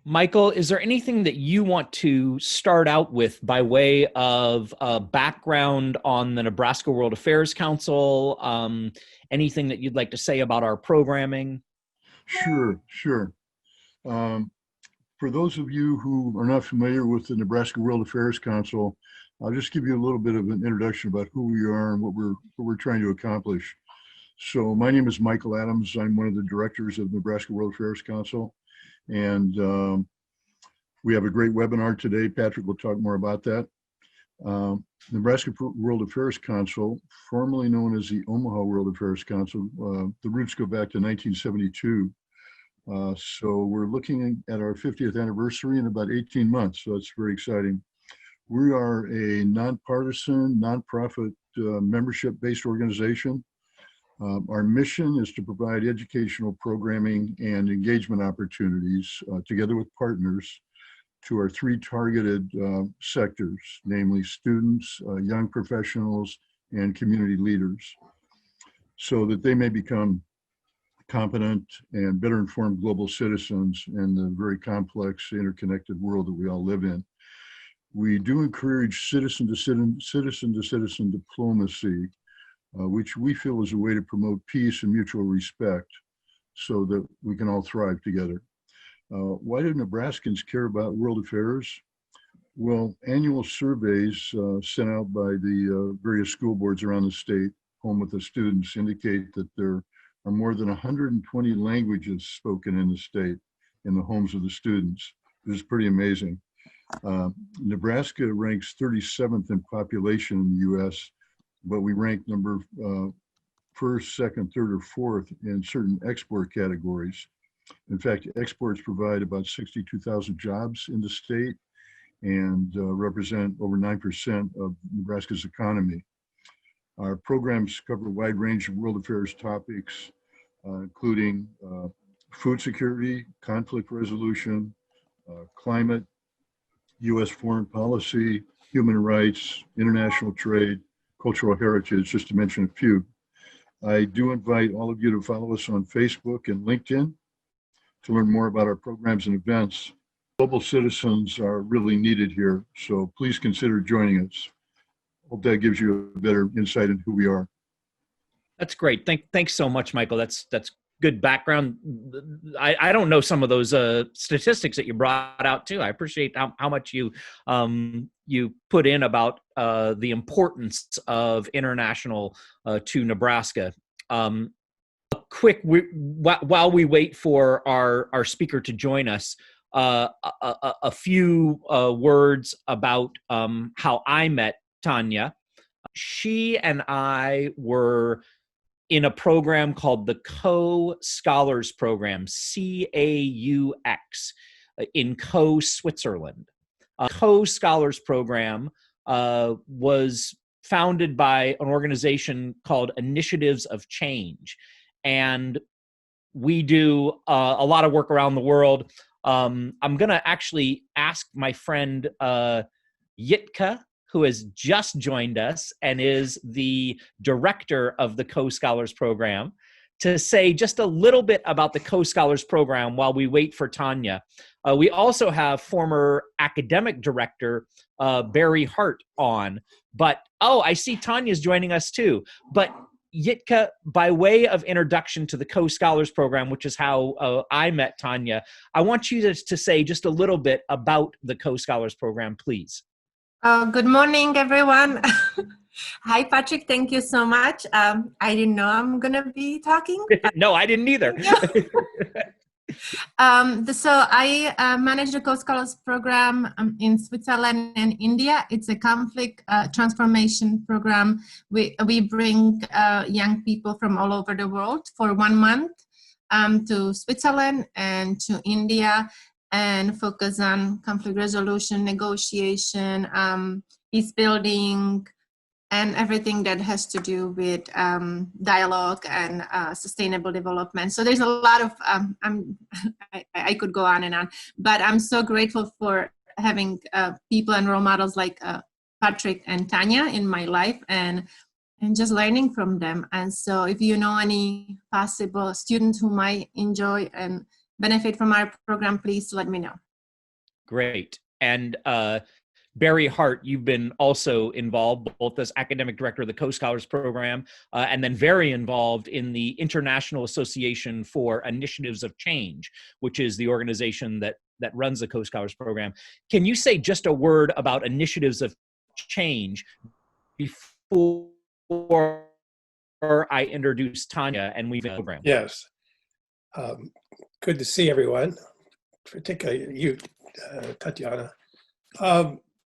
Michael, is there anything that you want to start out with by way of background on the Nebraska World Affairs Council? Anything that you'd like to say about our programming? Sure, sure. Um, for those of you who are not familiar with the Nebraska World Affairs Council, I'll just give you a little bit of an introduction about who we are and what we're trying to accomplish. So my name is Michael Adams. I'm one of the directors of Nebraska World Affairs Council. And we have a great webinar today. Patrick will talk more about that. Nebraska World Affairs Council, formerly known as the Omaha World Affairs Council, the roots go back to 1972. So we're looking at our 50th anniversary in about 18 months. So it's very exciting. We are a nonpartisan, nonprofit, membership-based organization. Our mission is to provide educational programming and engagement opportunities together with partners to our three targeted sectors, namely students, young professionals, and community leaders, so that they may become competent and better informed global citizens in the very complex, interconnected world that we all live in. We do encourage citizen-to-citizen diplomacy, which we feel is a way to promote peace and mutual respect so that we can all thrive together. Why do Nebraskans care about world affairs? Well, annual surveys sent out by the various school boards around the state, home with the students, indicate that there are more than 120 languages spoken in the state in the homes of the students. This is pretty amazing. Nebraska ranks 37th in population in the US, but we rank number first, second, third, or fourth in certain export categories. In fact, exports provide about 62,000 jobs in the state and represent over 9% of Nebraska's economy. Our programs cover a wide range of world affairs topics, including food security, conflict resolution, climate, US foreign policy, human rights, international trade, cultural heritage, just to mention a few. I do invite all of you to follow us on Facebook and LinkedIn to learn more about our programs and events. Global citizens are really needed here, so please consider joining us. Hope that gives you a better insight into who we are. That's great. Thanks so much, Michael. That's good background. I don't know some of those statistics that you brought out too. I appreciate how much you put in about the importance of international to Nebraska. While we wait for our speaker to join us, a few words about how I met Tanya. She and I were in a program called the Co-Scholars Program, CAUX, in Switzerland. Co-Scholars Program was founded by an organization called Initiatives of Change. And we do a lot of work around the world. I'm going to actually ask my friend Yitka, who has just joined us and is the director of the Co-Scholars Program, to say just a little bit about the Co-Scholars Program while we wait for Tanya. We also have former academic director Barry Hart on, but I see Tanya's joining us too. But Yitka, by way of introduction to the Co-Scholars Program, which is how I met Tanya, I want you to say just a little bit about the Co-Scholars Program, please. Good morning, everyone. Hi, Patrick. Thank you so much. I didn't know I'm going to be talking. No, I didn't either. So I manage the Co-Scholars Program in Switzerland and India. It's a conflict transformation program. We bring young people from all over the world for 1 month to Switzerland and to India, and focus on conflict resolution, negotiation, peace building, and everything that has to do with dialogue and sustainable development. So there's a lot of, I could go on and on, but I'm so grateful for having people and role models like Patrick and Tanya in my life, and just learning from them. And so if you know any possible students who might enjoy and benefit from our program, please let me know. Great. And Barry Hart, you've been also involved both as academic director of the Co-Scholars Program and then very involved in the International Association for Initiatives of Change, which is the organization that runs the Co-Scholars Program. Can you say just a word about Initiatives of Change before I introduce Tanya and we program? Yes. Good to see everyone, particularly you, Tatjana.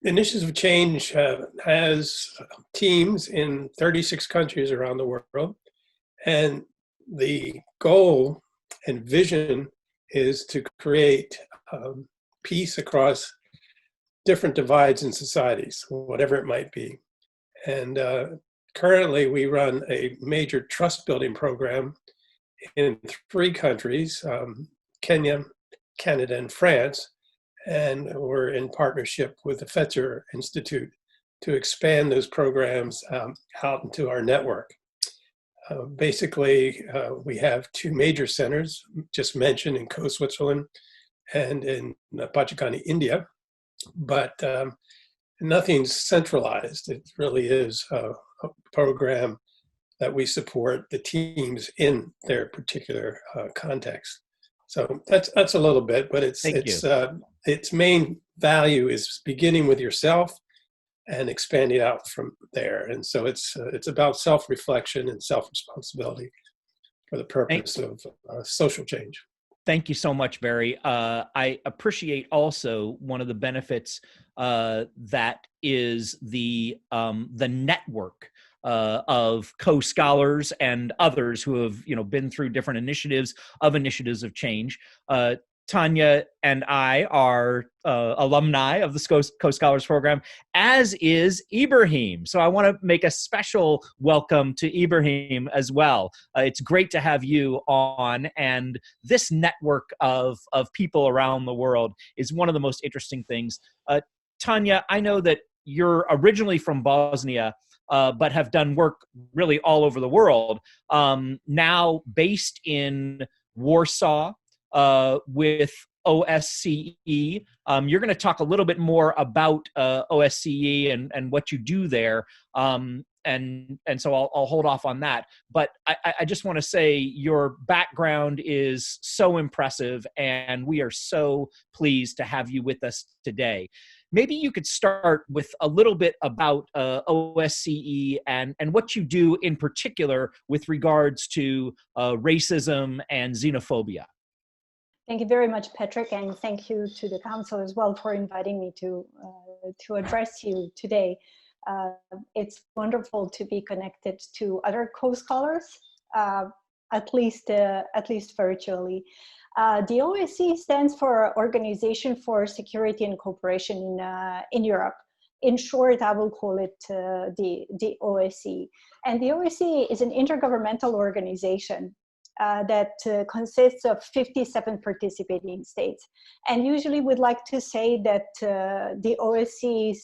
Initiatives of Change has teams in 36 countries around the world, and the goal and vision is to create peace across different divides in societies, whatever it might be. And currently we run a major trust building program in 3 countries, Kenya, Canada, and France. And we're in partnership with the Fetzer Institute to expand those programs out into our network. Basically, we have 2 major centers, just mentioned, in Coast, Switzerland and in Pachacani, India, but nothing's centralized. It really is a program that we support the teams in their particular context. So that's a little bit, but its main value is beginning with yourself and expanding out from there. And so it's about self-reflection and self-responsibility for the purpose of social change. Thank you so much, Barry. I appreciate also one of the benefits that is the network of co-scholars and others who have been through different initiatives of change. Tanya and I are alumni of the Co-Scholars Program, as is Ibrahim. So I want to make a special welcome to Ibrahim as well. It's great to have you on, and this network of people around the world is one of the most interesting things. Tanya, I know that you're originally from Bosnia, but have done work really all over the world, now based in Warsaw, with OSCE. You're going to talk a little bit more about OSCE and what you do there. And so I'll hold off on that. But I just want to say your background is so impressive, and we are so pleased to have you with us today. Maybe you could start with a little bit about OSCE and what you do in particular with regards to racism and xenophobia. Thank you very much, Patrick, and thank you to the Council as well for inviting me to address you today. It's wonderful to be connected to other co-scholars, at least virtually. The OSCE stands for Organization for Security and Cooperation in Europe. In short, I will call it the OSCE. And the OSCE is an intergovernmental organization that consists of 57 participating states. And usually we'd like to say that the OSCE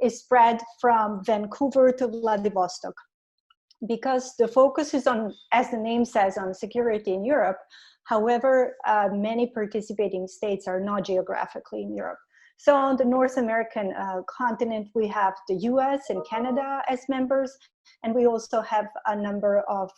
is spread from Vancouver to Vladivostok, because the focus is on, as the name says, on security in Europe. However, many participating states are not geographically in Europe. So on the North American continent, we have the US and Canada as members, and we also have a number of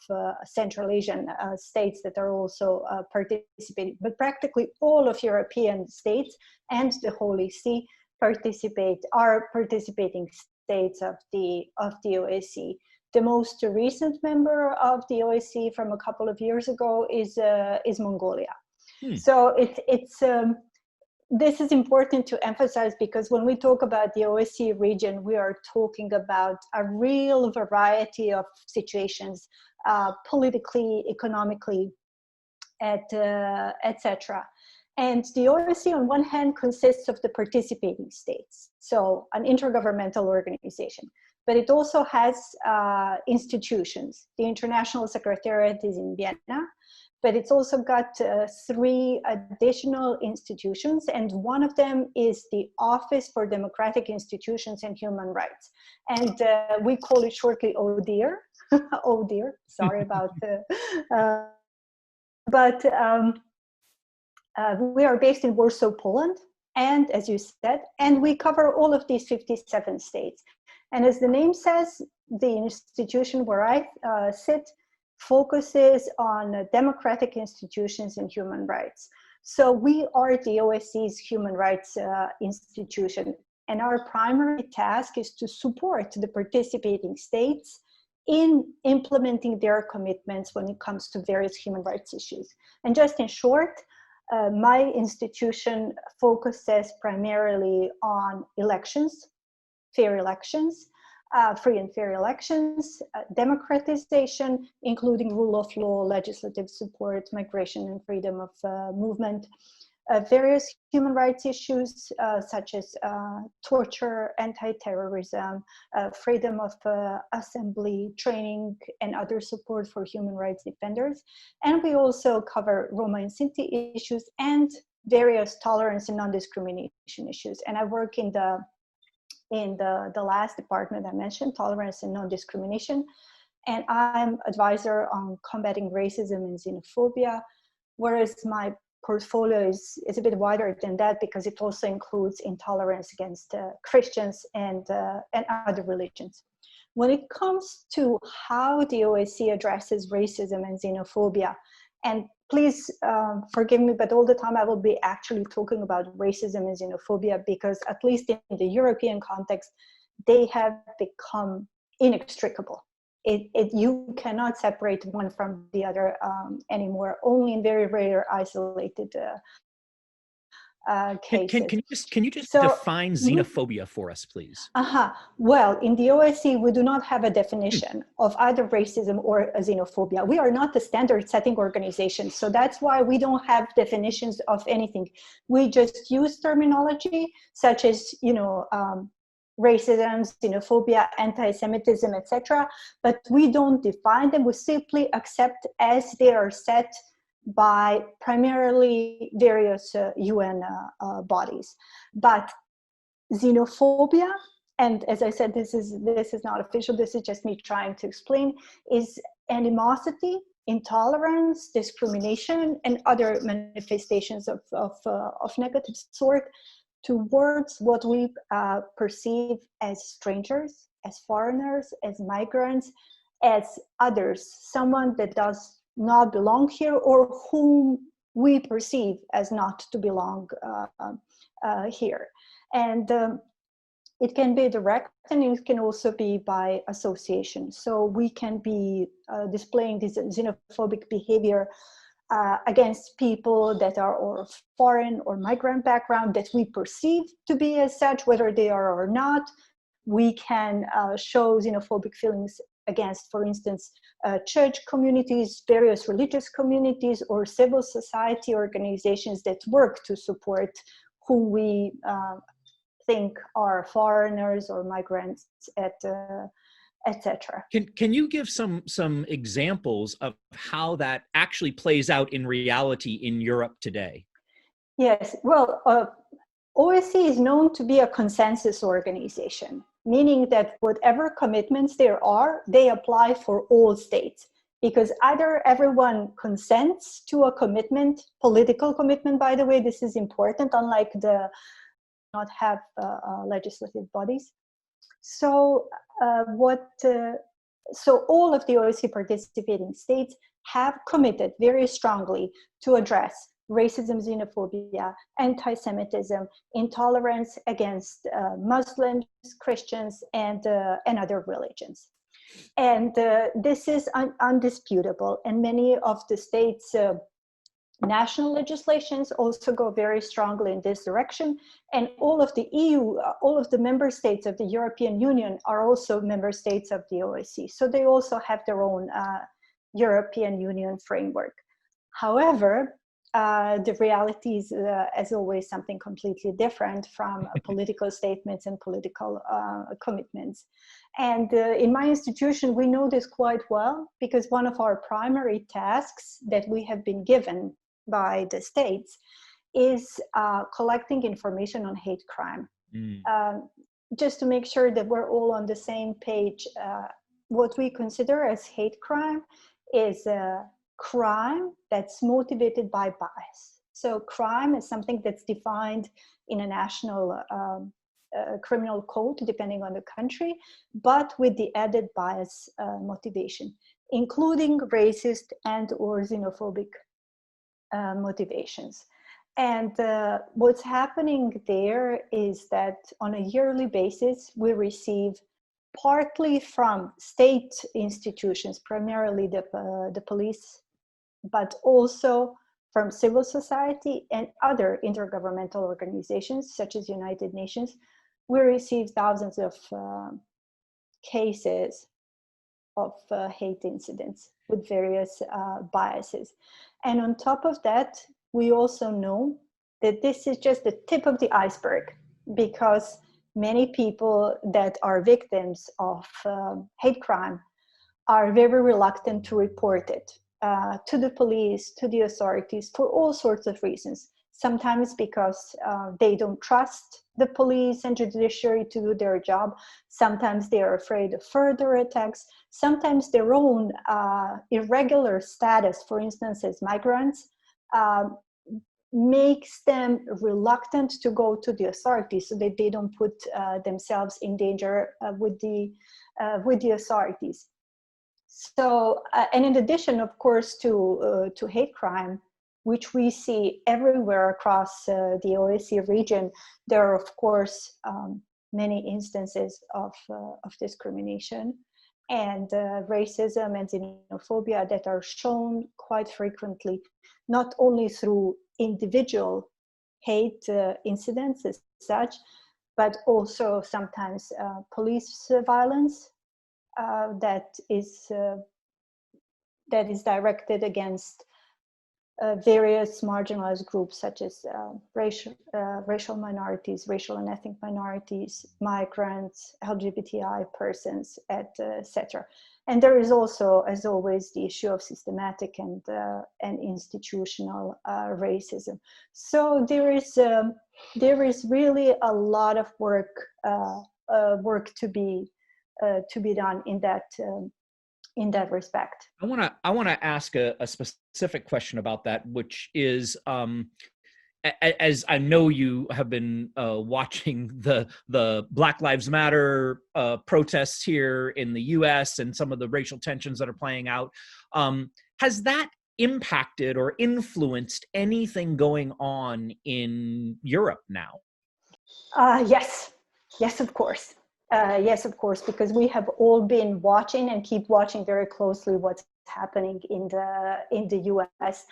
Central Asian states that are also participating. But practically all of European states and the Holy See are participating states of the OSCE. The most recent member of the OSCE from a couple of years ago is Mongolia. So this is important to emphasize, because when we talk about the OSCE region, we are talking about a real variety of situations, politically, economically, etc. And the OSCE, on one hand, consists of the participating states, so an intergovernmental organization. But it also has institutions. The International Secretariat is in Vienna, but it's also got 3 additional institutions, and one of them is the Office for Democratic Institutions and Human Rights. And we call it shortly ODIHR. ODIHR, sorry about the... We are based in Warsaw, Poland, and as you said, and we cover all of these 57 states. And as the name says, the institution where I sit focuses on democratic institutions and human rights. So we are the OSCE's human rights institution, and our primary task is to support the participating states in implementing their commitments when it comes to various human rights issues. And just in short, my institution focuses primarily on elections, fair elections, free and fair elections, democratization, including rule of law, legislative support, migration and freedom of movement, various human rights issues such as torture, anti-terrorism, freedom of assembly, training, and other support for human rights defenders. And we also cover Roma and Sinti issues and various tolerance and non-discrimination issues. And I work in the last department I mentioned, tolerance and non-discrimination. And I'm advisor on combating racism and xenophobia, whereas my portfolio is a bit wider than that because it also includes intolerance against Christians and other religions. When it comes to how the OSCE addresses racism and xenophobia, and please forgive me, but all the time I will be actually talking about racism and xenophobia because at least in the European context, they have become inextricable. You cannot separate one from the other anymore, only in very rare isolated cases. Can you just define xenophobia for us, please? Well, in the OSCE, we do not have a definition of either racism or xenophobia. We are not a standard setting organization, so that's why we don't have definitions of anything. We just use terminology such as, racism, xenophobia, anti-Semitism, etc. But we don't define them. We simply accept as they are set by primarily various UN bodies. But xenophobia, and as I said, this is not official, this is just me trying to explain, is animosity, intolerance, discrimination, and other manifestations of negative sort towards what we perceive as strangers, as foreigners, as migrants, as others, someone that does not belong here or whom we perceive as not to belong here. And it can be direct and it can also be by association. So we can be displaying this xenophobic behavior against people that are of foreign or migrant background that we perceive to be as such, whether they are or not. We can show xenophobic feelings against, for instance, church communities, various religious communities, or civil society organizations that work to support whom we think are foreigners or migrants, etc. Can you give some examples of how that actually plays out in reality in Europe today? Yes, well, OSCE is known to be a consensus organization, meaning that whatever commitments there are, they apply for all states. Because either everyone consents to a commitment, political commitment, by the way, this is important, unlike the not have legislative bodies. So so all of the OSCE participating states have committed very strongly to address racism, xenophobia, anti-Semitism, intolerance against Muslims, Christians, and other religions. And this is undisputable. And many of the states' national legislations also go very strongly in this direction. And all of the EU, all of the member states of the European Union are also member states of the OSCE. So they also have their own European Union framework. However, the reality is, as always, something completely different from political statements and political commitments. And in my institution, we know this quite well because one of our primary tasks that we have been given by the states is collecting information on hate crime. Just to make sure that we're all on the same page, what we consider as hate crime is a crime that's motivated by bias. So crime is something that's defined in a national criminal code, depending on the country, but with the added bias motivation, including racist and or xenophobic motivations. And what's happening there is that on a yearly basis, we receive partly from state institutions, primarily the police, but also from civil society and other intergovernmental organizations, such as United Nations. We receive thousands of cases of hate incidents with various biases. And on top of that, we also know that this is just the tip of the iceberg, because many people that are victims of hate crime are very reluctant to report it to the police, to the authorities, for all sorts of reasons. Sometimes because they don't trust the police and judiciary to do their job. Sometimes they are afraid of further attacks. Sometimes their own irregular status, for instance, as migrants, makes them reluctant to go to the authorities so that they don't put themselves in danger with the authorities. So, and in addition, of course, to hate crime, which we see everywhere across the OSCE region, there are, of course, many instances of discrimination and racism and xenophobia that are shown quite frequently, not only through individual hate incidents as such, but also sometimes police violence that is directed against various marginalized groups, such as racial minorities, racial and ethnic minorities, migrants, LGBTI persons, etc. And there is also, as always, the issue of systematic and institutional racism. So there is really a lot of work to be done in that respect. I want to ask a specific question about that, which is, as I know you have been watching the Black Lives Matter protests here in the U.S. and some of the racial tensions that are playing out. Has that impacted or influenced anything going on in Europe now? Yes, of course. Yes, of course, because we have all been watching and keep watching very closely what's happening in the US.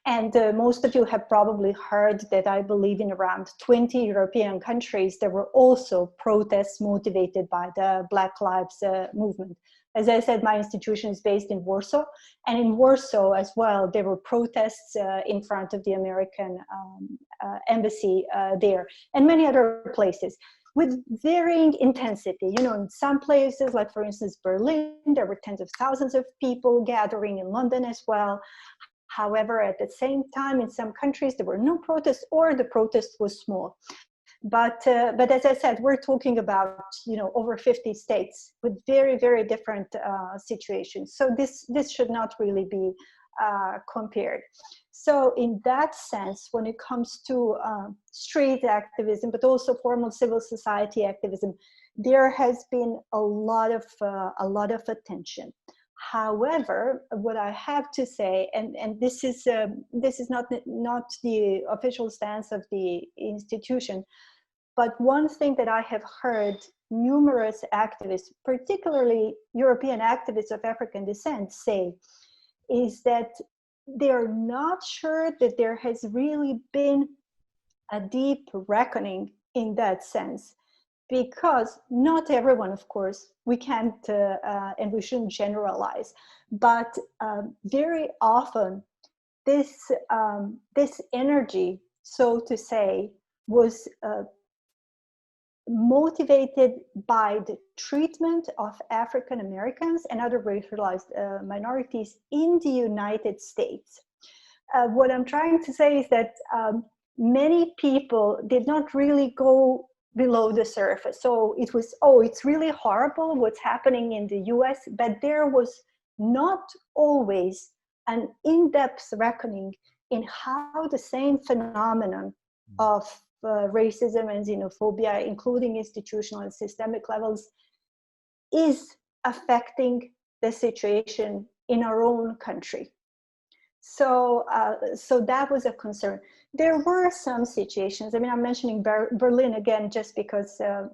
And most of you have probably heard that I believe in around 20 European countries there were also protests motivated by the Black Lives movement. As I said, my institution is based in Warsaw, and in Warsaw as well, there were protests in front of the American embassy there, and many other places, with varying intensity. You know, in some places, like for instance, Berlin, there were tens of thousands of people gathering, in London as well. However, at the same time, in some countries, there were no protests, or the protest was small. But as I said, we're talking about, you know, over 50 states with very, very different situations. So this should not really be compared. So in that sense, when it comes to street activism, but also formal civil society activism, there has been a lot of attention. However, what I have to say, and this is not the official stance of the institution, but one thing that I have heard numerous activists, particularly European activists of African descent, say is that they're not sure that there has really been a deep reckoning in that sense, because not everyone, of course, we can't and we shouldn't generalize, but very often this energy, so to say, was motivated by the treatment of African Americans and other racialized minorities in the United States. What I'm trying to say is that many people did not really go below the surface. So it was, oh, it's really horrible what's happening in the US, but there was not always an in-depth reckoning in how the same phenomenon of racism and xenophobia, including institutional and systemic levels, is affecting the situation in our own country. So that was a concern. There were some situations, I mean, I'm mentioning Berlin again, just because the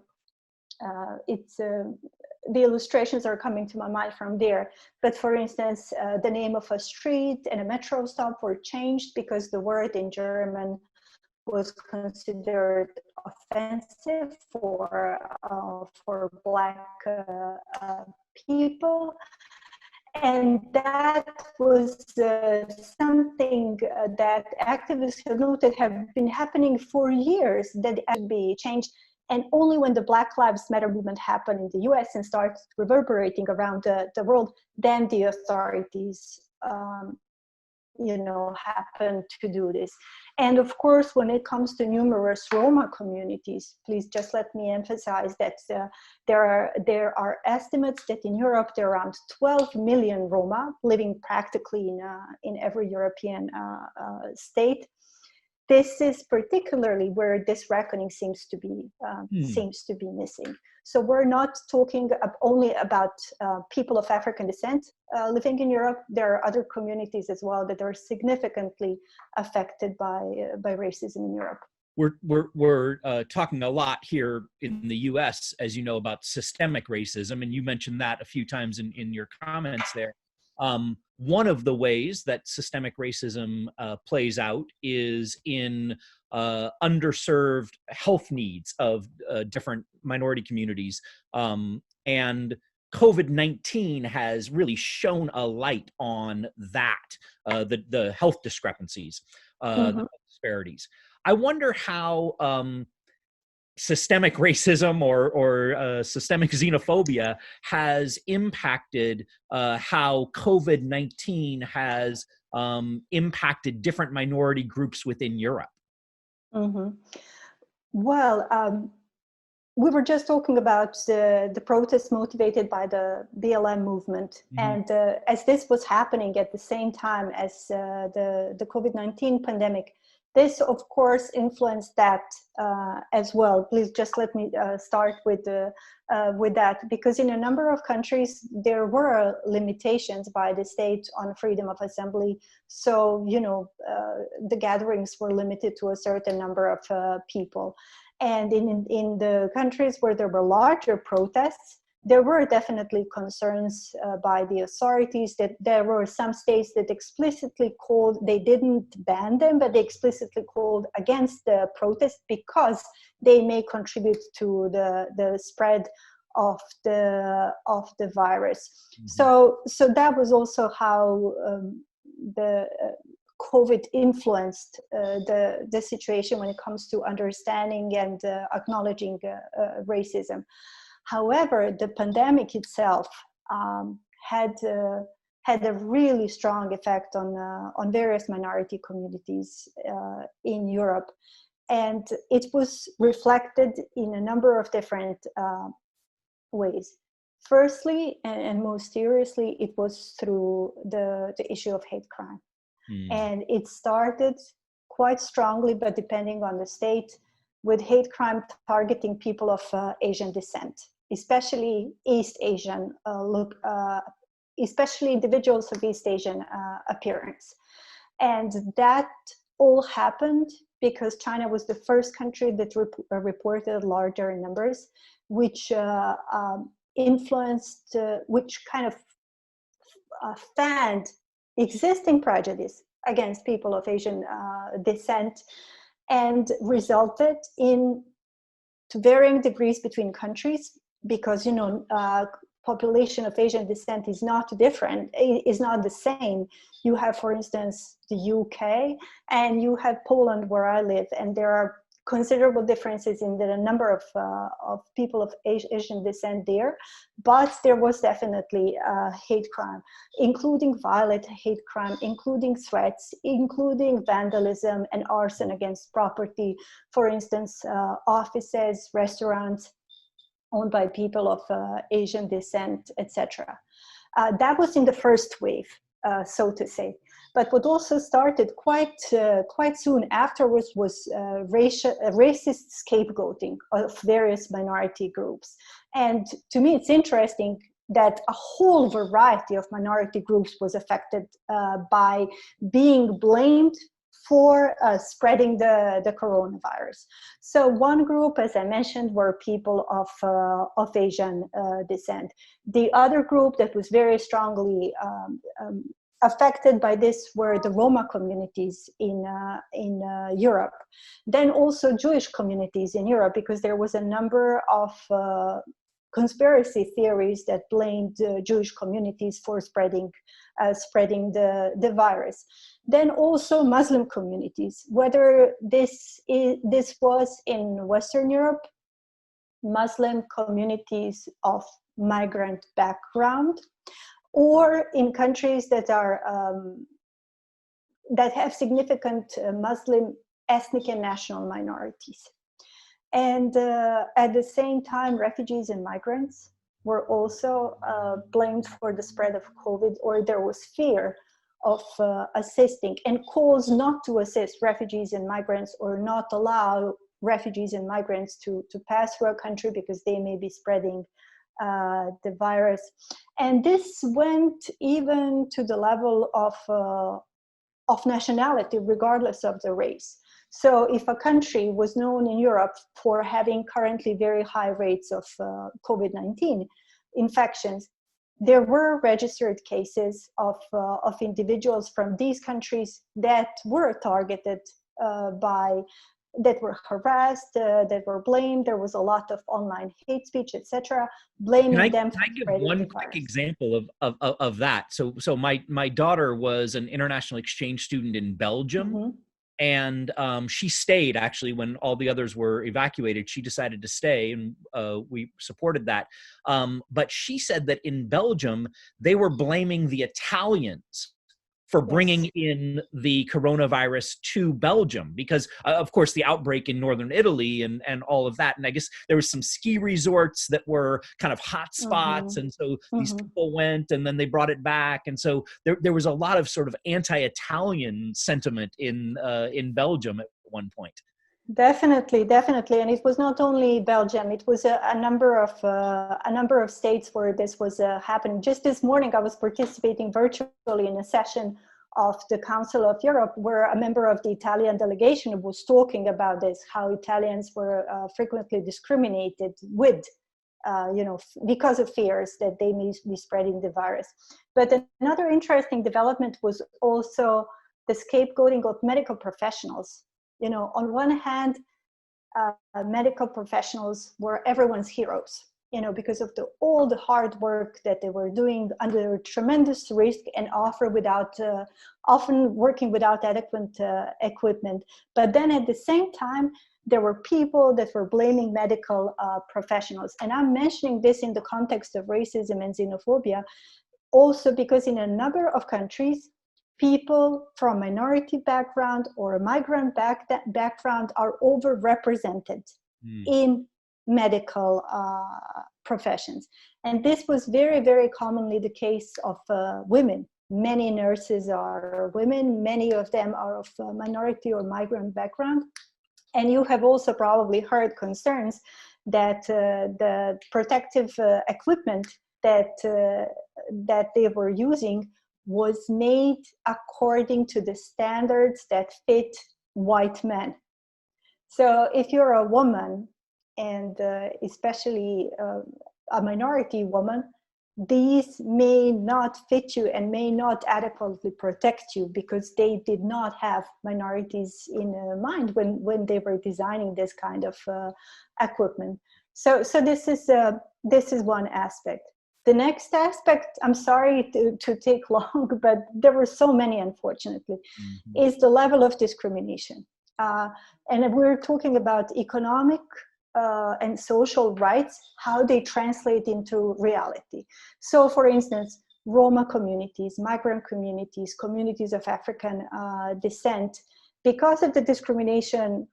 illustrations are coming to my mind from there. But for instance, the name of a street and a metro stop were changed because the word in German was considered offensive for Black people. And that was something that activists have noted have been happening for years, that it should be changed. And only when the Black Lives Matter movement happened in the US and started reverberating around the world, then the authorities happen to do this. And of course, when it comes to numerous Roma communities, please just let me emphasize that there are estimates that in Europe there are around 12 million Roma living practically in every European state. This is particularly where this reckoning seems to be missing. So we're not talking only about people of African descent living in Europe. There are other communities as well that are significantly affected by racism in Europe. We're talking a lot here in the U.S., as you know, about systemic racism, and you mentioned that a few times in your comments there. One of the ways that systemic racism plays out is in underserved health needs of different minority communities. And COVID-19 has really shone a light on that, the health discrepancies, the disparities. I wonder how systemic racism or systemic xenophobia has impacted how COVID-19 has impacted different minority groups within Europe. Well, we were just talking about the protests motivated by the BLM movement. And as this was happening at the same time as the COVID-19 pandemic, this, of course, influenced that as well. Please just let me start with that, because in a number of countries, there were limitations by the state on freedom of assembly. So, the gatherings were limited to a certain number of people. And in the countries where there were larger protests, there were definitely concerns by the authorities that there were some states that explicitly called, they didn't ban them, but they explicitly called against the protest because they may contribute to the spread of the virus. So that was also how the COVID influenced the situation when it comes to understanding and acknowledging racism. However, the pandemic itself had a really strong effect on various minority communities in Europe, and it was reflected in a number of different ways. Firstly, and most seriously, it was through the issue of hate crime, and it started quite strongly, but depending on the state, with hate crime targeting people of Asian descent, especially East Asian, especially individuals of East Asian appearance. And that all happened because China was the first country that reported larger numbers, which influenced, which kind of fanned existing prejudice against people of Asian descent, and resulted in, to varying degrees between countries, because population of Asian descent is not different, is not the same. You have, for instance, the UK, and you have Poland, where I live, and there are considerable differences in the number of people of Asian descent there, but there was definitely hate crime, including violent hate crime, including threats, including vandalism and arson against property. For instance, offices, restaurants owned by people of Asian descent, etc. That was in the first wave, so to say. But what also started quite soon afterwards was racist scapegoating of various minority groups. And to me, it's interesting that a whole variety of minority groups was affected by being blamed for spreading the coronavirus. So one group, as I mentioned, were people of Asian descent. The other group that was very strongly affected by this were the Roma communities in Europe. Then also Jewish communities in Europe, because there was a number of conspiracy theories that blamed Jewish communities for spreading the virus. Then also Muslim communities, whether this was in Western Europe, Muslim communities of migrant background, or in countries that have significant Muslim ethnic and national minorities. And at the same time, refugees and migrants were also blamed for the spread of COVID, or there was fear of assisting and calls not to assist refugees and migrants, or not allow refugees and migrants to pass through a country because they may be spreading the virus. And this went even to the level of nationality, regardless of the race. So if a country was known in Europe for having currently very high rates of COVID-19 infections, there were registered cases of individuals from these countries that were targeted that were harassed, that were blamed. There was a lot of online hate speech, etc., blaming them for Can I give spreading one the quick virus. example of that? So my daughter was an international exchange student in Belgium. Mm-hmm. And she stayed, actually, when all the others were evacuated. She decided to stay, and we supported that. But she said that in Belgium, they were blaming the Italians for bringing in the coronavirus to Belgium, because of course the outbreak in northern Italy and all of that. And I guess there was some ski resorts that were kind of hot spots. And so these people went and then they brought it back. And so there was a lot of sort of anti-Italian sentiment in Belgium at one point. Definitely, and it was not only Belgium. It was a number of states where this was happening. Just this morning, I was participating virtually in a session of the Council of Europe, where a member of the Italian delegation was talking about this, how Italians were frequently discriminated with, because of fears that they may be spreading the virus. But another interesting development was also the scapegoating of medical professionals. On one hand, medical professionals were everyone's heroes, because of all the hard work that they were doing under tremendous risk and often working without adequate equipment. But then at the same time, there were people that were blaming medical professionals. And I'm mentioning this in the context of racism and xenophobia, also because in a number of countries, people from minority background or a migrant background are overrepresented in medical professions. And this was very, very commonly the case of women. Many nurses are women, many of them are of minority or migrant background. And you have also probably heard concerns that the protective equipment that they were using was made according to the standards that fit white men. So if you're a woman, and especially a minority woman, these may not fit you and may not adequately protect you, because they did not have minorities in mind when they were designing this kind of equipment. So this is one aspect. The next aspect, I'm sorry to take long, but there were so many, unfortunately, is the level of discrimination. And we're talking about economic and social rights, how they translate into reality. So, for instance, Roma communities, migrant communities, communities of African descent, because of the discrimination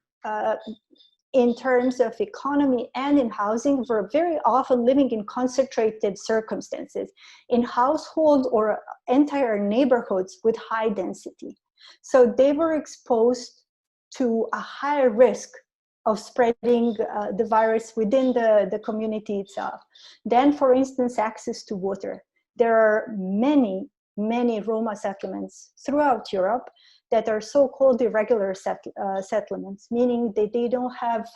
in terms of economy and in housing, were very often living in concentrated circumstances, in households or entire neighborhoods with high density. So they were exposed to a higher risk of spreading the virus within the community itself. Then, for instance, access to water. There are many Roma settlements throughout Europe that are so-called irregular settlements, meaning that they don't have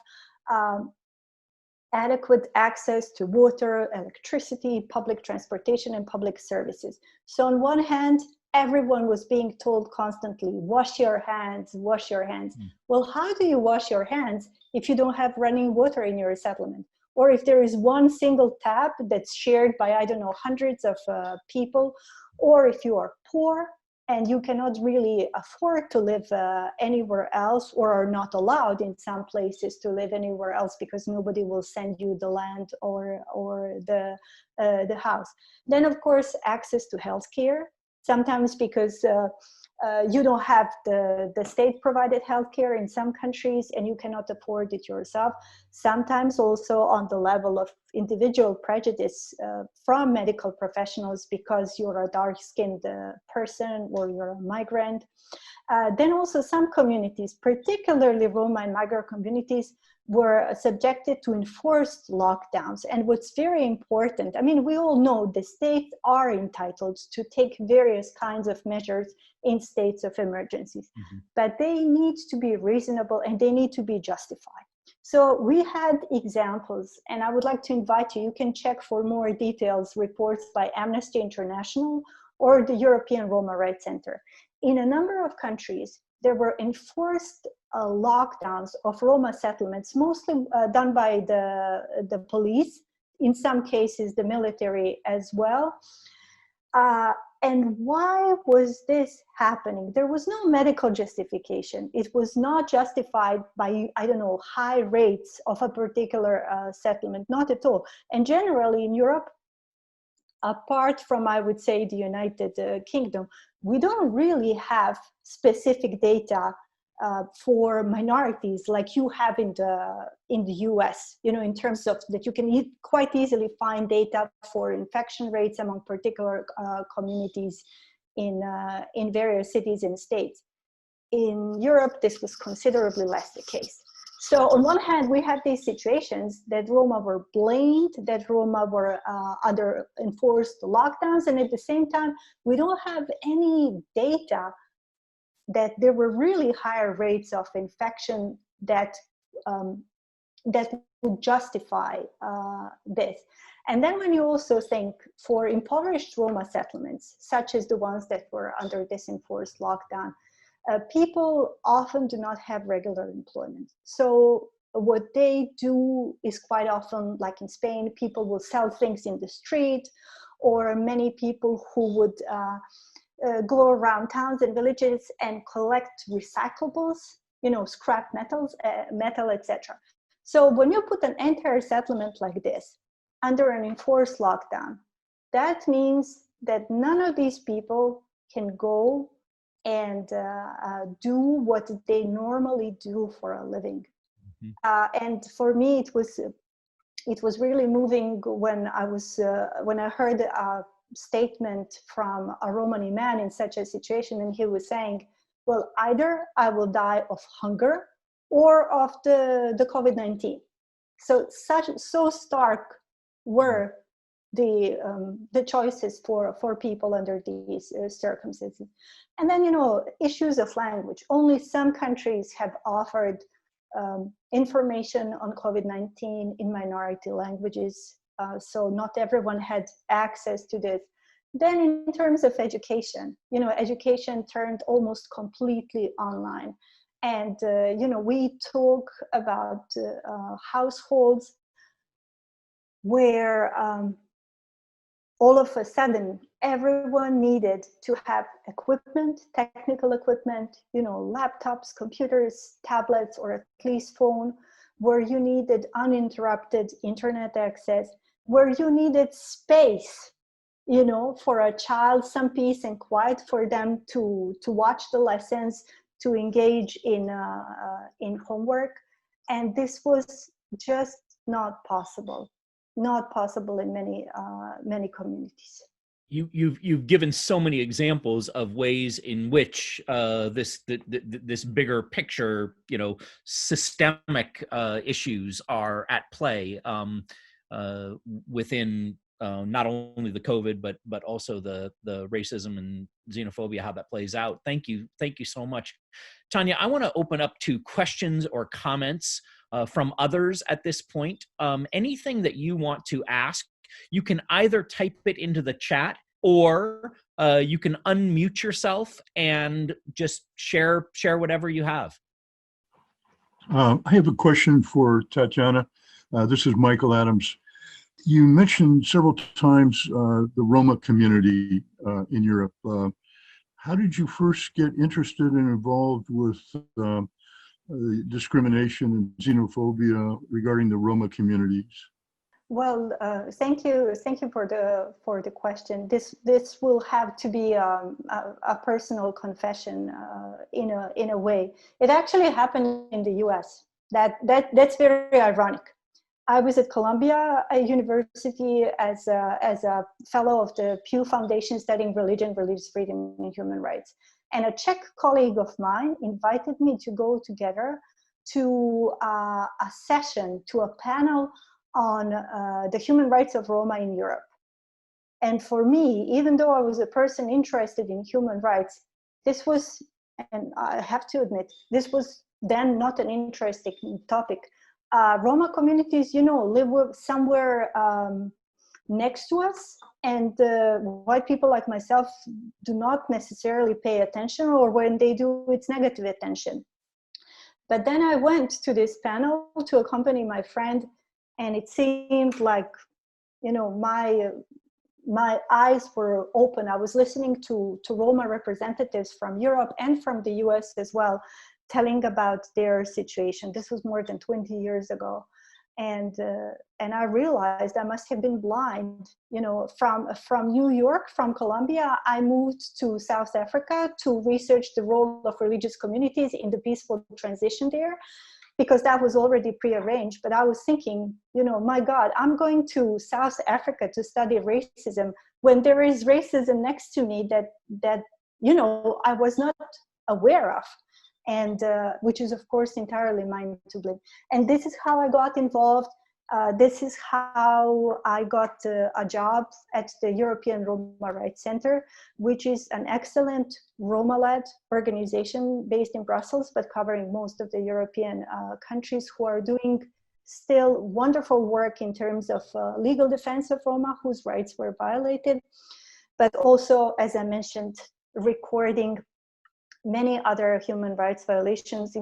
adequate access to water, electricity, public transportation, and public services. So on one hand, everyone was being told constantly, wash your hands, wash your hands. Well, how do you wash your hands if you don't have running water in your settlement? Or if there is one single tap that's shared by, I don't know, hundreds of people, or if you are poor and you cannot really afford to live anywhere else, or are not allowed in some places to live anywhere else because nobody will send you the land or the house. Then, of course, access to healthcare. Sometimes because you don't have the state-provided healthcare in some countries and you cannot afford it yourself. Sometimes also on the level of individual prejudice from medical professionals because you're a dark-skinned person or you're a migrant. Then also some communities, particularly Roma and migrant communities, were subjected to enforced lockdowns. And what's very important, I mean, we all know the states are entitled to take various kinds of measures in states of emergencies, but they need to be reasonable and they need to be justified. So we had examples, and I would like to invite you, you can check for more details, reports by Amnesty International or the European Roma Rights Center. In a number of countries, there were enforced lockdowns of Roma settlements, mostly done by the police, in some cases the military as well. And why was this happening? There was no medical justification. It was not justified by, I don't know, high rates of a particular settlement, not at all. And generally in Europe, apart from, I would say, the United Kingdom, we don't really have specific data for minorities like you have in the US, you know, in terms of that you can quite easily find data for infection rates among particular communities in various cities and states. In Europe, this was considerably less the case. So on one hand, we have these situations that Roma were blamed, that Roma were under enforced lockdowns, and at the same time, we don't have any data that there were really higher rates of infection that would justify this. And then when you also think for impoverished Roma settlements, such as the ones that were under this enforced lockdown, people often do not have regular employment. So what they do is quite often, like in Spain, people will sell things in the street, or many people who would go around towns and villages and collect recyclables, you know, scrap metals, metal, etc. So when you put an entire settlement like this under an enforced lockdown, that means that none of these people can go and do what they normally do for a living. And for me, it was really moving when I heard a statement from a Romani man in such a situation, and he was saying, well, either I will die of hunger or of the COVID-19. So stark were the choices for people under these circumstances. And then, you know, issues of language. Only some countries have offered information on COVID-19 in minority languages. So not everyone had access to this. Then in terms of education, you know, education turned almost completely online. And, you know, we talk about households where all of a sudden, everyone needed to have equipment, technical equipment, you know, laptops, computers, tablets, or at least phone, where you needed uninterrupted internet access, where you needed space, you know, for a child, some peace and quiet for them to watch the lessons, to engage in homework. And this was just not possible in many communities. You've given so many examples of ways in which this bigger picture, systemic issues are at play within not only the COVID but also the racism and xenophobia, how that plays out. Thank you so much, Tanya. I want to open up to questions or comments from others at this point. Anything that you want to ask, you can either type it into the chat or you can unmute yourself and just share whatever you have. I have a question for Tatjana. This is Michael Adams. You mentioned several times the Roma community in Europe. How did you first get interested and involved with discrimination and xenophobia regarding the Roma communities? Well, thank you for the question. This will have to be a personal confession in a way. It actually happened in the U.S. That's very ironic. I was at Columbia University as a fellow of the Pew Foundation studying religion, religious freedom, and human rights. And a Czech colleague of mine invited me to go together to a session, to a panel on the human rights of Roma in Europe. And for me, even though I was a person interested in human rights, this was, and I have to admit, this was then not an interesting topic. Roma communities, live somewhere next to us, and white people like myself do not necessarily pay attention, or when they do, it's negative attention. But then I went to this panel to accompany my friend, and it seemed like, my eyes were open. I was listening to Roma representatives from Europe and from the US as well, telling about their situation. This was more than 20 years ago. And I realized I must have been blind. From New York, from Columbia, I moved to South Africa to research the role of religious communities in the peaceful transition there, because that was already prearranged. But I was thinking, my God, I'm going to South Africa to study racism when there is racism next to me that I was not aware of. And which is, of course, entirely mine to blame. And this is how I got involved. This is how I got a job at the European Roma Rights Center, which is an excellent Roma-led organization based in Brussels, but covering most of the European countries, who are doing still wonderful work in terms of legal defense of Roma whose rights were violated, but also, as I mentioned, recording many other human rights violations,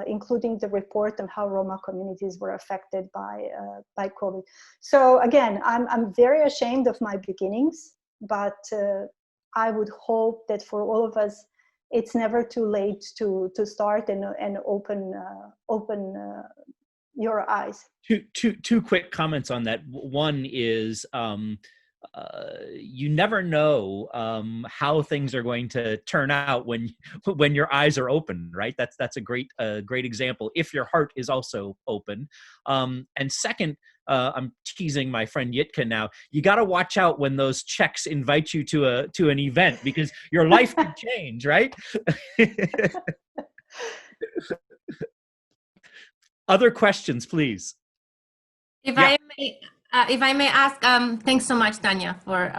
including the report on how Roma communities were affected by COVID. So again, I'm very ashamed of my beginnings, but I would hope that for all of us, it's never too late to start and open your eyes. Two quick comments on that. One is, you never know how things are going to turn out when your eyes are open, right? That's a great example, if your heart is also open. And second, I'm teasing my friend Yitka now. You got to watch out when those Czechs invite you to an event, because your life could change, right? Other questions, please. If I may ask, thanks so much, Tanya, for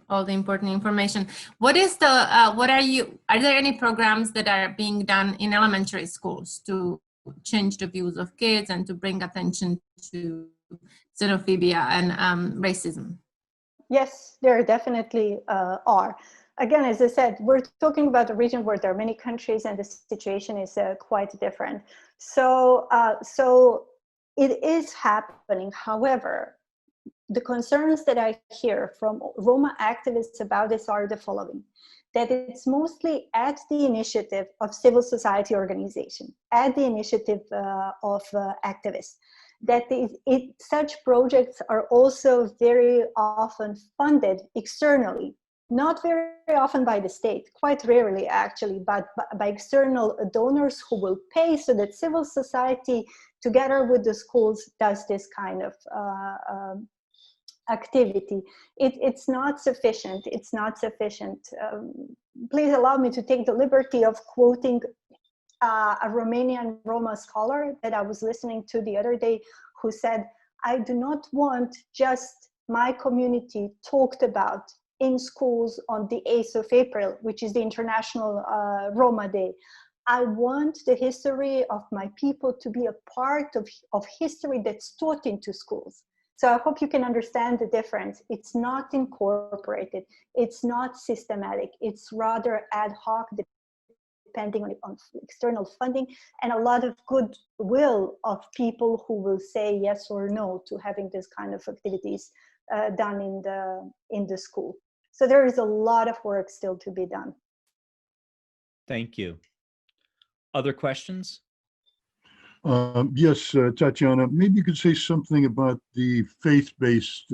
all the important information. Are there any programs that are being done in elementary schools to change the views of kids and to bring attention to xenophobia and racism? Yes, there definitely are. Again, as I said, we're talking about a region where there are many countries and the situation is quite different. So it is happening. However, the concerns that I hear from Roma activists about this are the following: that it's mostly at the initiative of civil society organization, at the initiative of activists, that such projects are also very often funded externally not very often by the state, quite rarely actually, but by external donors who will pay so that civil society together with the schools does this kind of activity. It's not sufficient. It's not sufficient. Please allow me to take the liberty of quoting a Romanian Roma scholar that I was listening to the other day, who said, "I do not want just my community talked about in schools on the 8th of April, which is the International Roma Day. I want the history of my people to be a part of history that's taught into schools." So I hope you can understand the difference. It's not incorporated. It's not systematic. It's rather ad hoc, depending on external funding and a lot of goodwill of people who will say yes or no to having this kind of activities done in the school. So there is a lot of work still to be done. Thank you. Other questions? Yes, Tatjana, maybe you could say something about the faith-based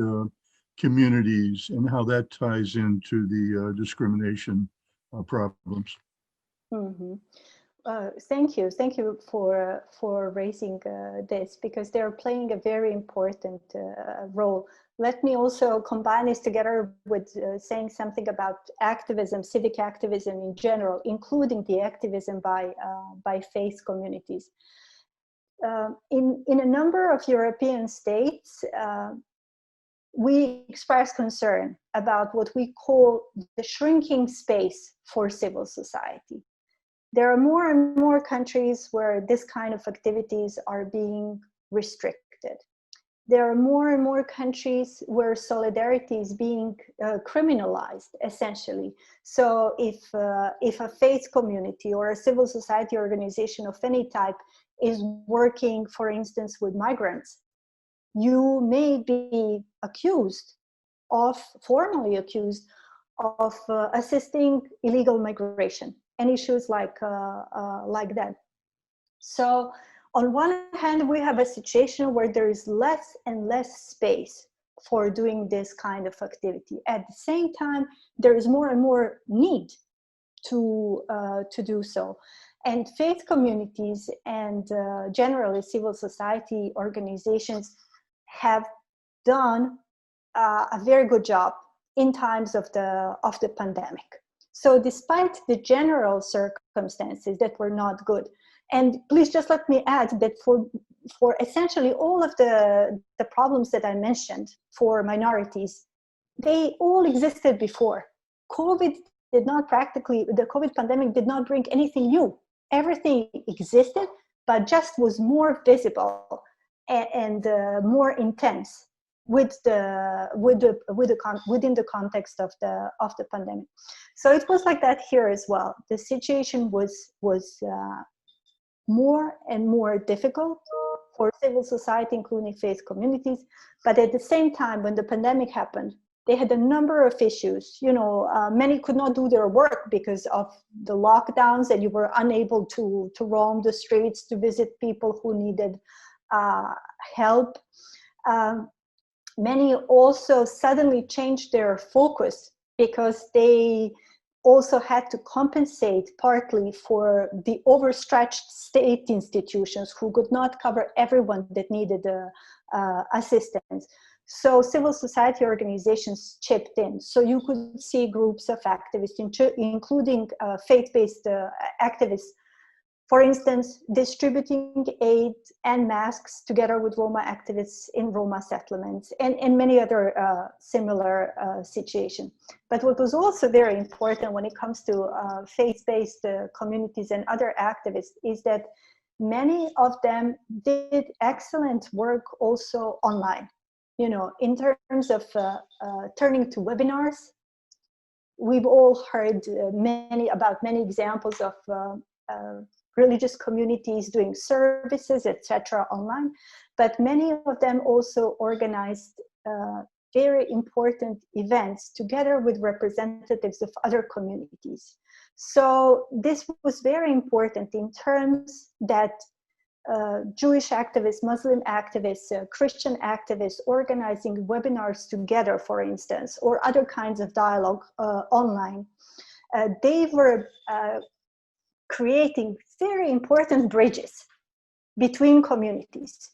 communities and how that ties into the discrimination problems. Mm-hmm. Thank you for raising this, because they're playing a very important role. Let me also combine this together with saying something about activism, civic activism in general, including the activism by faith communities. In a number of European states, we express concern about what we call the shrinking space for civil society. There are more and more countries where this kind of activities are being restricted. There are more and more countries where solidarity is being criminalized, essentially. So if a faith community or a civil society organization of any type is working, for instance, with migrants, you may be formally accused of assisting illegal migration and issues like that. So on one hand, we have a situation where there is less and less space for doing this kind of activity. At the same time, there is more and more need to do so. And faith communities and generally civil society organizations have done a very good job in times of the pandemic. So despite the general circumstances that were not good, and please just let me add that for essentially all of the problems that I mentioned for minorities, they all existed before. The COVID pandemic did not bring anything new. Everything existed, but just was more visible and more intense within the context of the pandemic. So it was like that here as well. The situation was more and more difficult for civil society, including faith communities. But at the same time, when the pandemic happened, they had a number of issues. Many could not do their work because of the lockdowns, and you were unable to roam the streets to visit people who needed help. Many also suddenly changed their focus because they also had to compensate partly for the overstretched state institutions who could not cover everyone that needed assistance. So civil society organizations chipped in. So you could see groups of activists, including faith-based activists, for instance, distributing aid and masks together with Roma activists in Roma settlements and many other similar situations. But what was also very important when it comes to faith-based communities and other activists is that many of them did excellent work also online. In terms of turning to webinars, we've all heard many examples of religious communities doing services, etc., online, but many of them also organized very important events together with representatives of other communities. So this was very important in terms that Jewish activists, Muslim activists, Christian activists organizing webinars together, for instance, or other kinds of dialogue online. They were creating very important bridges between communities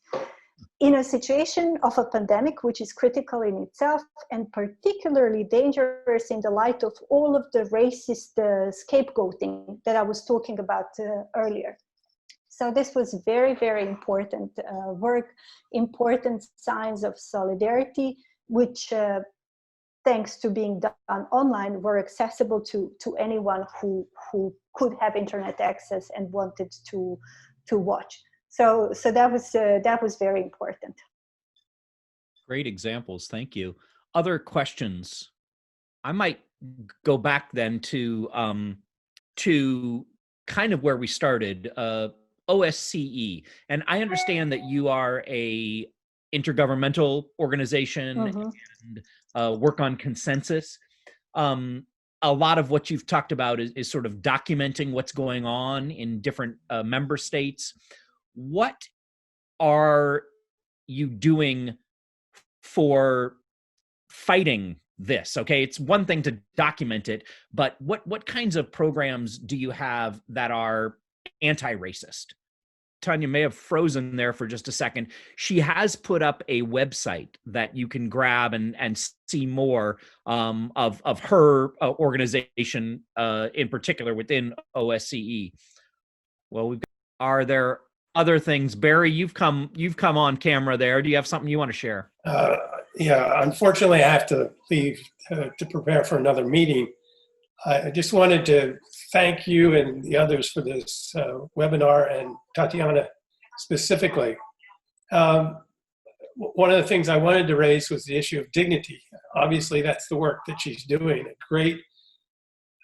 in a situation of a pandemic, which is critical in itself and particularly dangerous in the light of all of the racist scapegoating that I was talking about earlier. So this was very, very important work, important signs of solidarity, which thanks to being done online, were accessible to anyone who could have internet access and wanted to watch. So that was very important. Great examples, thank you. Other questions? I might go back then to kind of where we started, OSCE, and I understand that you are a intergovernmental organization and work on consensus. A lot of what you've talked about is sort of documenting what's going on in different member states. What are you doing for fighting this? Okay, it's one thing to document it, but what kinds of programs do you have that are anti-racist? Tanya may have frozen there for just a second. She has put up a website that you can grab and see more of her organization in particular within OSCE. Well, are there other things? Barry, you've come on camera there. Do you have something you want to share? Yeah, unfortunately, I have to leave to prepare for another meeting. I just wanted to thank you and the others for this webinar, and Tatjana specifically. One of the things I wanted to raise was the issue of dignity. Obviously, that's the work that she's doing, a great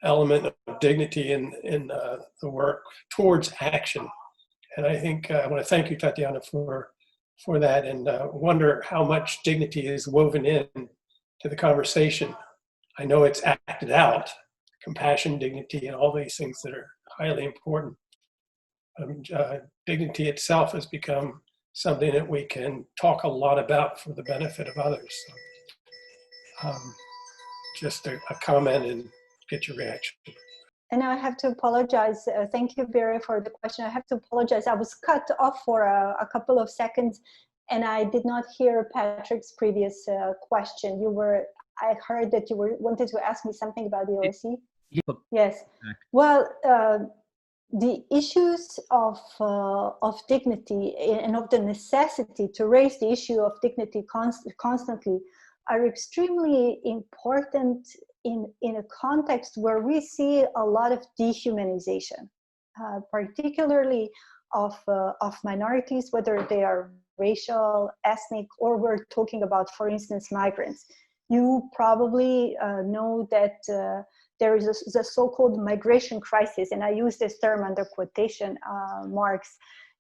element of dignity in the work towards action. And I think I want to thank you, Tatjana, for that, and wonder how much dignity is woven in to the conversation. I know it's acted out, compassion, dignity, and all these things that are highly important. Dignity itself has become something that we can talk a lot about for the benefit of others. So, just a comment and get your reaction. And I have to apologize. Thank you, Barry, for the question. I have to apologize. I was cut off for a couple of seconds, and I did not hear Patrick's previous question. I heard that you wanted to ask me something about the OSCE. Yes. Well, the issues of dignity and of the necessity to raise the issue of dignity constantly are extremely important in a context where we see a lot of dehumanization, particularly of minorities, whether they are racial, ethnic, or we're talking about, for instance, migrants. You probably know that there is the so-called migration crisis, and I use this term under quotation marks,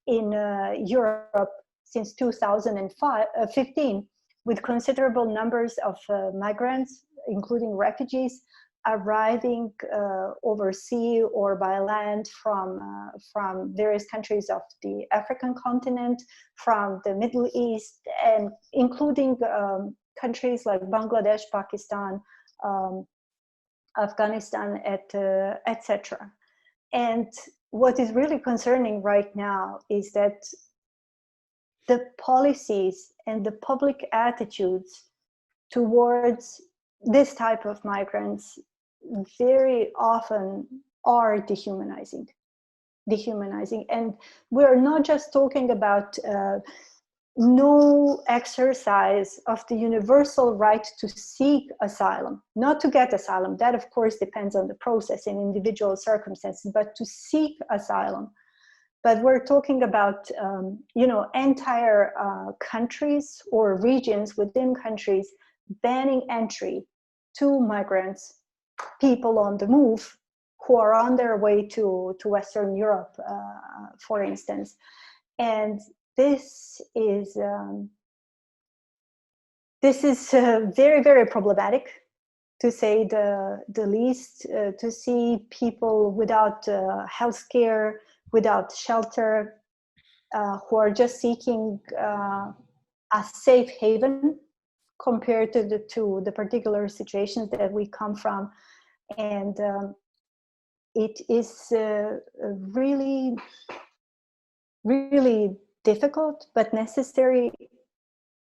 in Europe since 2015, with considerable numbers of migrants, including refugees, arriving overseas or by land from various countries of the African continent, from the Middle East, and including countries like Bangladesh, Pakistan, Afghanistan, etc. And what is really concerning right now is that the policies and the public attitudes towards this type of migrants very often are dehumanizing. And we're not just talking about no exercise of the universal right to seek asylum, not to get asylum. That, of course, depends on the process and individual circumstances, but to seek asylum. But we're talking about, entire countries or regions within countries banning entry to migrants, people on the move who are on their way to Western Europe, for instance. And this is very, very problematic, to say the least, to see people without health care, without shelter, who are just seeking a safe haven compared to the particular situations that we come from. And it is really, really difficult, but necessary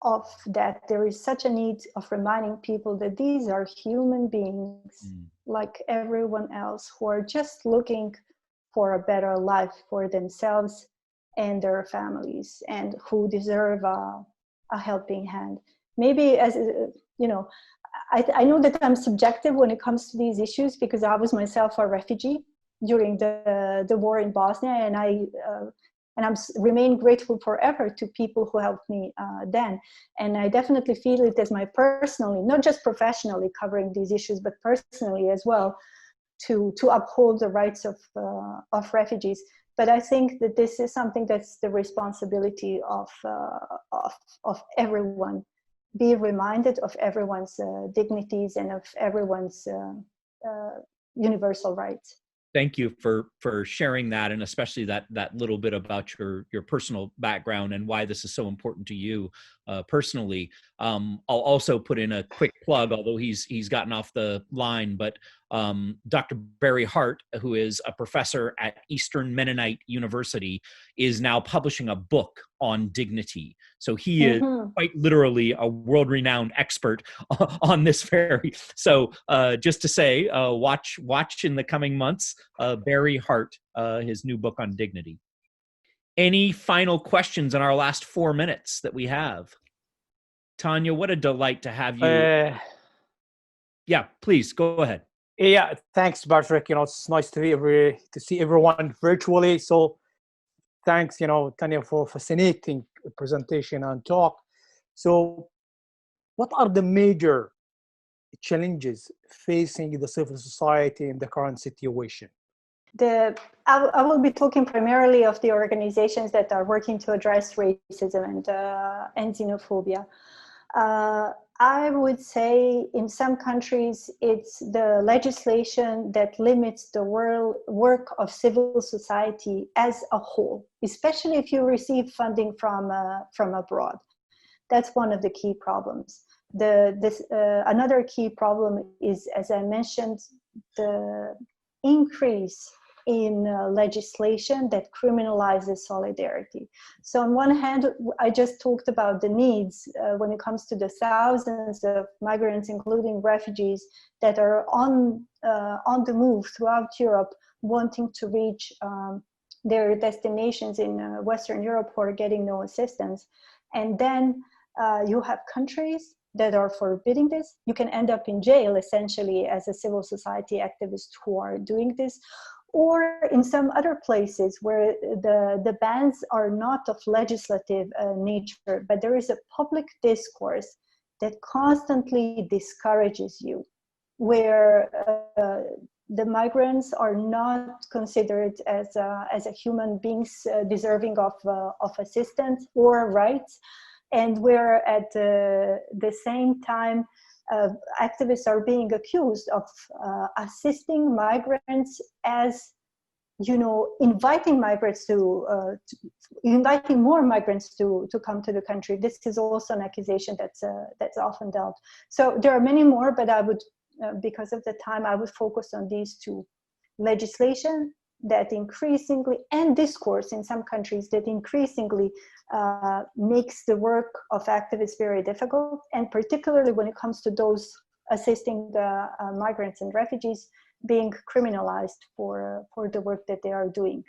of that there is such a need of reminding people that these are human beings like everyone else who are just looking for a better life for themselves and their families, and who deserve a helping hand. Maybe, as you know, I know that I'm subjective when it comes to these issues, because I was myself a refugee during the war in Bosnia, and I'm remain grateful forever to people who helped me then. And I definitely feel it as my personally, not just professionally covering these issues, but personally as well, to uphold the rights of refugees. But I think that this is something that's the responsibility of everyone. Be reminded of everyone's dignities and of everyone's universal rights. Thank you for sharing that, and especially that little bit about your personal background and why this is so important to you personally. I'll also put in a quick plug, although he's gotten off the line, but Dr. Barry Hart, who is a professor at Eastern Mennonite University, is now publishing a book on dignity. So he is quite literally a world-renowned expert on this very. So just to say, watch in the coming months, Barry Hart, his new book on dignity. Any final questions in our last 4 minutes that we have? Tanya, what a delight to have you. Yeah, please go ahead. Yeah, thanks, Patrick. It's nice to see everyone virtually. So thanks, Tanya, for fascinating presentation and talk. So what are the major challenges facing the civil society in the current situation? I will be talking primarily of the organizations that are working to address racism and xenophobia. I would say in some countries, it's the legislation that limits the work of civil society as a whole, especially if you receive funding from abroad. That's one of the key problems. Another key problem is, as I mentioned, the increase in legislation that criminalizes solidarity. So on one hand, I just talked about the needs when it comes to the thousands of migrants, including refugees, that are on the move throughout Europe, wanting to reach their destinations in Western Europe who are getting no assistance. And then you have countries that are forbidding this. You can end up in jail, essentially, as a civil society activist who are doing this. Or in some other places where the bans are not of legislative nature, but there is a public discourse that constantly discourages you, where the migrants are not considered as a human beings deserving of assistance or rights, and where at the same time activists are being accused of assisting migrants as, inviting more migrants to come to the country. This is also an accusation that's often dealt. So there are many more, but I would, because of the time, I would focus on these two: legislation that increasingly, and discourse in some countries that increasingly makes the work of activists very difficult, and particularly when it comes to those assisting the migrants and refugees being criminalized for the work that they are doing.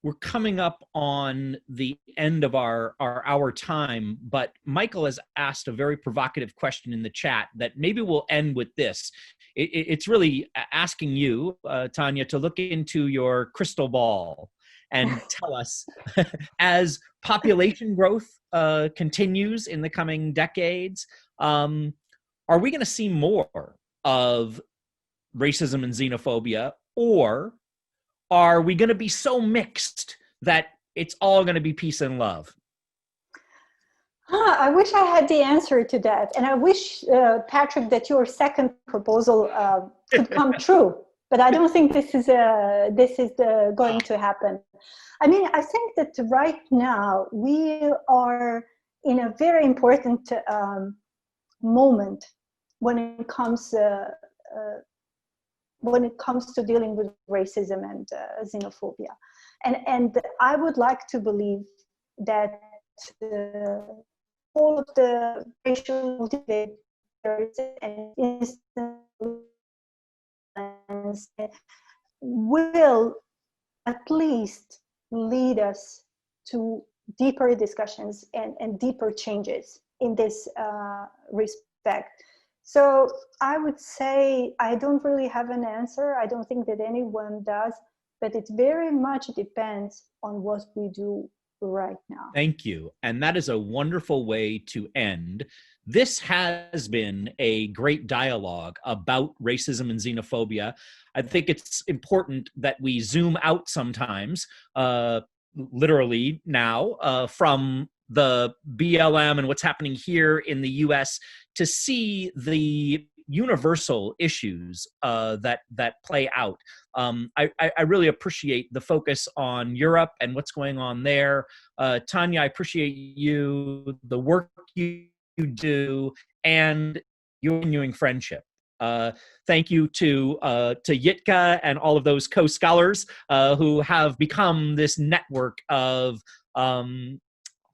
We're coming up on the end of our time, but Michael has asked a very provocative question in the chat that maybe we'll end with this. It's really asking you, Tanya, to look into your crystal ball and tell us, as population growth continues in the coming decades, are we going to see more of racism and xenophobia, or are we going to be so mixed that it's all going to be peace and love? I wish I had the answer to that. And I wish, Patrick, that your second proposal could come true. But I don't think this is going to happen. I mean, I think that right now we are in a very important moment when it comes to dealing with racism and xenophobia. And I would like to believe that all of the racial motivators and instances will at least lead us to deeper discussions and deeper changes in this respect. So I would say I don't really have an answer. I don't think that anyone does, but it very much depends on what we do right now. Thank you. And that is a wonderful way to end. This has been a great dialogue about racism and xenophobia. I think it's important that we zoom out sometimes, literally now, from the BLM and what's happening here in the US to see the universal issues that play out. I really appreciate the focus on Europe and what's going on there. Tanya, I appreciate you, the work you do, and your continuing friendship. Thank you to Yitka and all of those co-scholars who have become this network of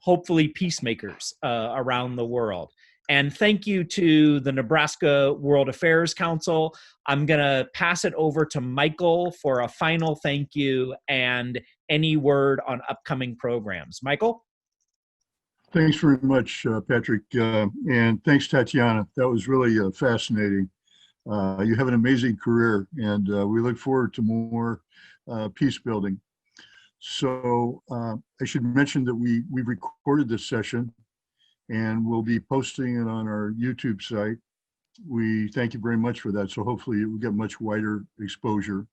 hopefully peacemakers around the world. And thank you to the Nebraska World Affairs Council. I'm going to pass it over to Michael for a final thank you and any word on upcoming programs. Michael? Thanks very much, Patrick. And thanks, Tatjana. That was really fascinating. You have an amazing career, and we look forward to more peace building. So I should mention that we recorded this session, and we'll be posting it on our YouTube site. We thank you very much for that. So hopefully we'll get much wider exposure.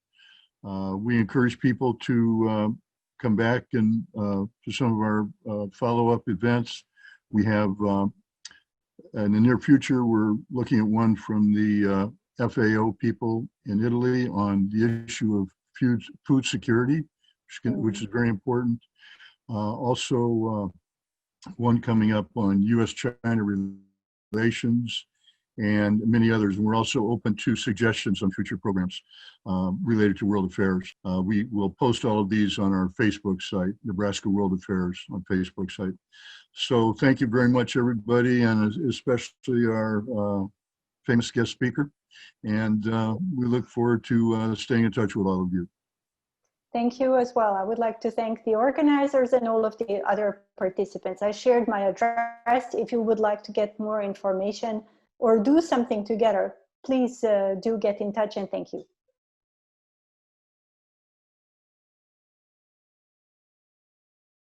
We encourage people to come back and to some of our follow-up events. We have, in the near future, we're looking at one from the FAO people in Italy on the issue of food security, which is very important. Also, one coming up on US-China relations and many others. And we're also open to suggestions on future programs related to world affairs. We will post all of these on our Facebook site, Nebraska World Affairs on Facebook site. So thank you very much, everybody, and especially our famous guest speaker. And we look forward to staying in touch with all of you. Thank you as well. I would like to thank the organizers and all of the other participants. I shared my address. If you would like to get more information or do something together, please do get in touch, and thank you.